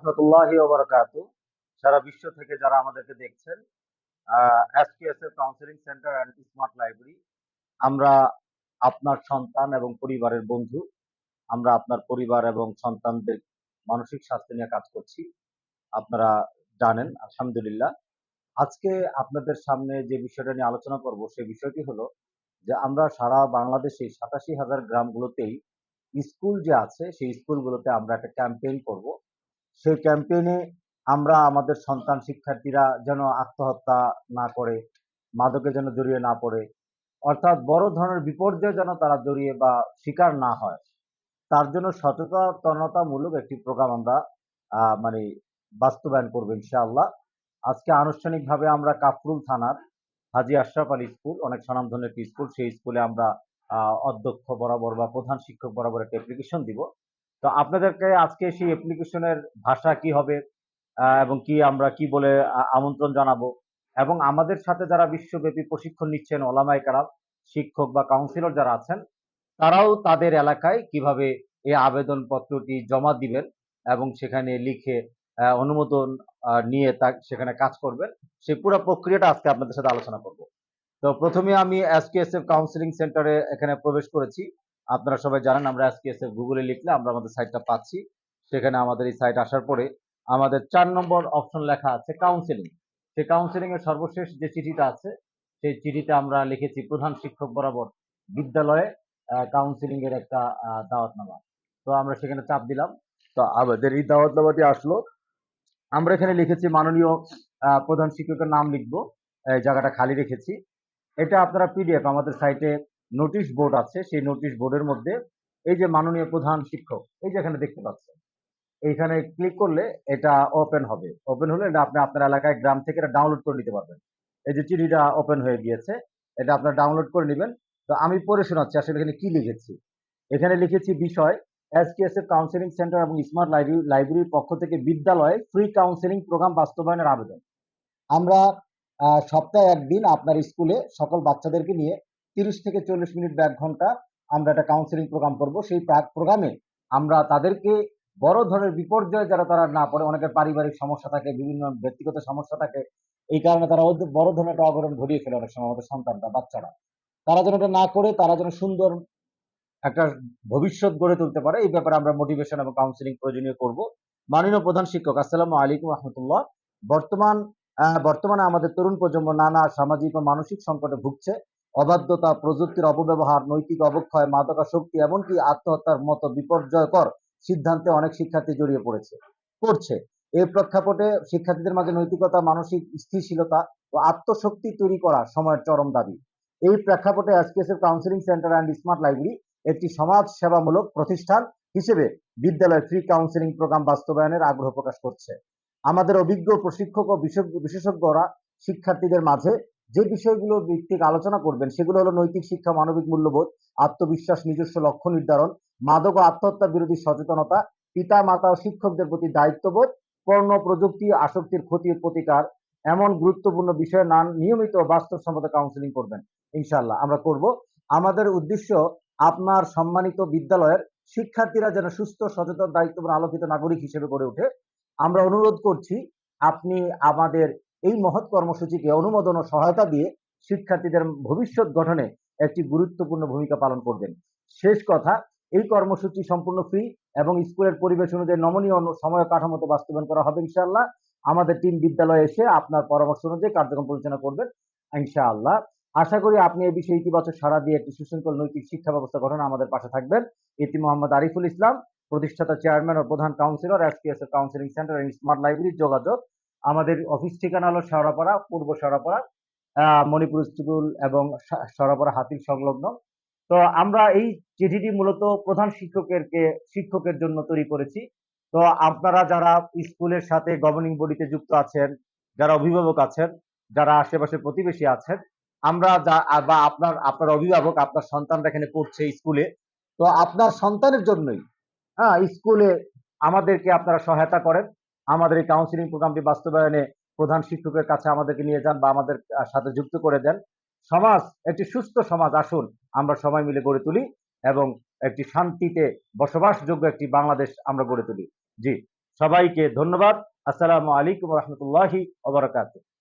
রহমতুল্লাহি ওয়া বারাকাতু। সারা বিশ্ব থেকে যারা আমাদেরকে দেখছেন, SKSF counselling centre and smart library, আমরা আপনার সন্তান এবং পরিবারের বন্ধু। আমরা আপনার পরিবার এবং সন্তানদের মানসিক স্বাস্থ্য নিয়ে কাজ করছি। আপনারা জানেন, আলহামদুলিল্লাহ। আজকে আপনাদের সামনে যে বিষয়টা নিয়ে আলোচনা করব, সেই বিষয়টি হলো যে আমরা সারা বাংলাদেশে ৮৭,০০০ গ্রামগুলোতেই স্কুল যে আছে, সেই স্কুলগুলোতে আমরা একটা ক্যাম্পেইন করব। সেই ক্যাম্পেইনে আমরা আমাদের সন্তান শিক্ষার্থীরা যেন আত্মহত্যা না করে, মাদকে যেন জড়িয়ে না পড়ে, অর্থাৎ বড় ধরনের বিপর্যয়ে যেন তারা জড়িয়ে বা শিকার না হয়, তার জন্য সচেতনতামূলক একটি প্রোগ্রাম আমরা মানে বাস্তবায়ন করবো ইনশাআল্লাহ। আজকে আনুষ্ঠানিকভাবে আমরা কাফরুল থানার হাজী আশরাফ আলী স্কুল, অনেক স্বনামধন্য একটি স্কুল, সেই স্কুলে আমরা অধ্যক্ষ বরাবর বা প্রধান শিক্ষক বরাবর একটা অ্যাপ্লিকেশন দিব। তো আপনাদেরকে আজকে সেই অ্যাপ্লিকেশনের ভাষা কি হবে এবং কি আমরা কি বলে আমন্ত্রণ জানাবো, এবং আমাদের সাথে যারা বিশ্বব্যাপী প্রশিক্ষণ নিচ্ছেন ওলামায়ে কেরাম, শিক্ষক বা কাউন্সিলর যারা আছেন, তারাও তাদের এলাকায় কিভাবে এই আবেদনপত্রটি জমা দিবেন এবং সেখানে লিখে অনুমোদন নিয়ে তা সেখানে কাজ করবেন, সেই পুরো প্রক্রিয়াটা আজকে আপনাদের সাথে আলোচনা করব। তো প্রথমে আমি এসকেএসএফ কাউন্সিলিং সেন্টারে এখানে প্রবেশ করেছি। আপনারা সবাই জানেন, আমরা এসকেএসএফ গুগলে লিখলে আমরা আমাদের সাইটটা পাচ্ছি। সেখানে আমাদের এই সাইট আসার পরে আমাদের ৪ নম্বর অপশন লেখা আছে কাউন্সিলিং। সেই কাউন্সিলিং এর সর্বশেষ যে চিঠিটা আছে, সেই চিঠিতে আমরা লিখেছি প্রধান শিক্ষক বরাবর বিদ্যালয়ে কাউন্সিলিং এর একটা দাওয়াতনামা। তো আমরা সেখানে চাপ দিলাম। তো আমাদের এই দাওয়াতনামাটি আসলো। আমরা এখানে লিখেছি মাননীয় প্রধান শিক্ষকের নাম লিখবো, জায়গাটা খালি রেখেছি। এটা আপনারা পিডিএফ আমাদের সাইটে নোটিশ বোর্ড আছে, সেই নোটিশ বোর্ডের মধ্যে এই যে মাননীয় প্রধান শিক্ষক, এই যে এখানে দেখতে পাচ্ছেন, এইখানে ক্লিক করলে এটা ওপেন হবে। ওপেন হলে এটা আপনি আপনার এলাকায় গ্রাম থেকে এটা ডাউনলোড করে নিতে পারবেন। এই যে চিঠিটা ওপেন হয়ে গিয়েছে, এটা আপনারা ডাউনলোড করে নেবেন। তো আমি পড়ে শোনাচ্ছি আসলে এখানে কি লিখেছি। এখানে লিখেছি বিষয় এসকেএসএফ কাউন্সিলিং সেন্টার এবং স্মার্ট লাইব্রেরির পক্ষ থেকে বিদ্যালয়ে ফ্রি কাউন্সিলিং প্রোগ্রাম বাস্তবায়নের আবেদন। আমরা সপ্তাহে একদিন আপনার স্কুলে সকল বাচ্চাদেরকে নিয়ে ৩০ থেকে ৪০ মিনিট বা ১ ঘন্টা আমরা একটা কাউন্সিলিং প্রোগ্রাম করব। সেই প্রোগ্রামে আমরা তাদেরকে বড় ধরনের বিপর্যয়ে যারা তারা না পড়ে, অনেকের পারিবারিক সমস্যা থাকে, বিভিন্ন ব্যক্তিগত সমস্যা থাকে, এই কারণে তারা বড় ধরনের একটা অঘটন ঘটিয়ে ফেলে অনেক সময় আমাদের সন্তানরা, বাচ্চারা। তারা যেন এটা না করে, তারা যেন সুন্দর একটা ভবিষ্যৎ গড়ে তুলতে পারে, এই ব্যাপারে আমরা মোটিভেশন এবং কাউন্সিলিং প্রয়োজনীয় করব। মাননীয় প্রধান শিক্ষক, আসসালামু আলাইকুম রহমতুল্লাহ। বর্তমানে আমাদের তরুণ প্রজন্ম নানা সামাজিক ও মানসিক সংকটে ভুগছে। অবাধ্যতা, প্রযুক্তির অপব্যবহার, নৈতিক অবক্ষয়, মাদকাসক্তি, এমনকি আত্মহত্যার মতো বিপর্যয়কর সিদ্ধান্তে অনেক শিক্ষার্থী জড়িয়ে পড়ছে। এই প্রেক্ষাপটে শিক্ষার্থীদের মাঝে নৈতিকতা, মানসিক স্থিতিশীলতা ও আত্মশক্তি তৈরি করা সময়ের চরম দাবি। এই প্রেক্ষাপটে SKSF counselling centre and smart library একটি সমাজ সেবামূলক প্রতিষ্ঠান হিসেবে বিদ্যালয়ে ফ্রি কাউন্সিলিং প্রোগ্রাম বাস্তবায়নের আগ্রহ প্রকাশ করছে। আমাদের অভিজ্ঞ প্রশিক্ষক ও বিশেষজ্ঞরা শিক্ষার্থীদের মাঝে যে বিষয়গুলো ভিত্তিক আলোচনা করবেন, সেগুলো হলো নৈতিক শিক্ষা, মানবিক মূল্যবোধ, আত্মবিশ্বাস, নিজস্ব লক্ষ্য নির্ধারণ, মাদক ও আত্মহত্যা বিরোধী সচেতনতা, পিতা মাতা ও শিক্ষকদের প্রতি দায়িত্ববোধ, পর্ণ প্রযুক্তি আসক্তির ক্ষতি ও প্রতিকার, এমন গুরুত্বপূর্ণ বিষয়ে নিয়মিত বাস্তবসম্মত কাউন্সিলিং করবেন। ইনশাআল্লাহ আমরা করব। আমাদের উদ্দেশ্য আপনার সম্মানিত বিদ্যালয়ের শিক্ষার্থীরা যেন সুস্থ, সচেতন, দায়িত্ববান, আলোকিত নাগরিক হিসেবে গড়ে ওঠে। আমরা অনুরোধ করছি আপনি আমাদের এই মহৎ কর্মসূচিকে অনুমোদন ও সহায়তা দিয়ে শিক্ষার্থীদের ভবিষ্যৎ গঠনে একটি গুরুত্বপূর্ণ ভূমিকা পালন করবেন। শেষ কথা, এই কর্মসূচি সম্পূর্ণ ফ্রি এবং স্কুলের পরিবেশ অনুযায়ী নমনীয় সময় কাঠামোতে বাস্তবায়ন করা হবে ইনশাআল্লাহ। আমাদের টিম বিদ্যালয়ে এসে আপনার পরামর্শ অনুযায়ী কার্যক্রম পরিচালনা করবেন ইনশাআল্লাহ। আশা করি আপনি এই বিষয়ে ইতিবাচক সাড়া দিয়ে একটি সুশৃঙ্খল নৈতিক শিক্ষা ব্যবস্থা গঠনে আমাদের পাশে থাকবেন। ইতি মোহাম্মদ আরিফুল ইসলাম, প্রতিষ্ঠাতা চেয়ারম্যান ও প্রধান counsellor, SKSF counselling centre and smart library. যোগাযোগ, আমাদের অফিস ঠিকানা হলো শেওড়াপাড়া, পূর্ব শেওড়াপাড়া, মণিপুর স্কুল এবং শেওড়াপাড়া হাতির সংলগ্ন। তো আমরা এই চিঠিটি মূলত প্রধান শিক্ষকের জন্য তৈরি করেছি। তো আপনারা যারা স্কুলের সাথে গভর্নিং বডিতে যুক্ত আছেন, যারা অভিভাবক আছেন, যারা আশেপাশে প্রতিবেশী আছেন, আমরা বা আপনার অভিভাবক, আপনার সন্তানরা এখানে পড়ছে স্কুলে, তো আপনার সন্তানের জন্যই স্কুলে আমাদেরকে আপনারা সহায়তা করেন। আমাদের এই কাউন্সিলিং প্রোগ্রামটি বাস্তবায়নে প্রধান শিক্ষকের কাছে আমাদেরকে নিয়ে যান বা আমাদের সাথে যুক্ত করে দেন। একটি সুস্থ সমাজ আসুন আমরা সবাই মিলে গড়ে তুলি এবং একটি শান্তিতে বসবাসযোগ্য একটি বাংলাদেশ আমরা গড়ে তুলি। জি, সবাইকে ধন্যবাদ। আসসালামু আলাইকুম রহমতুল্লাহি ওয়া বারাকাতুহু।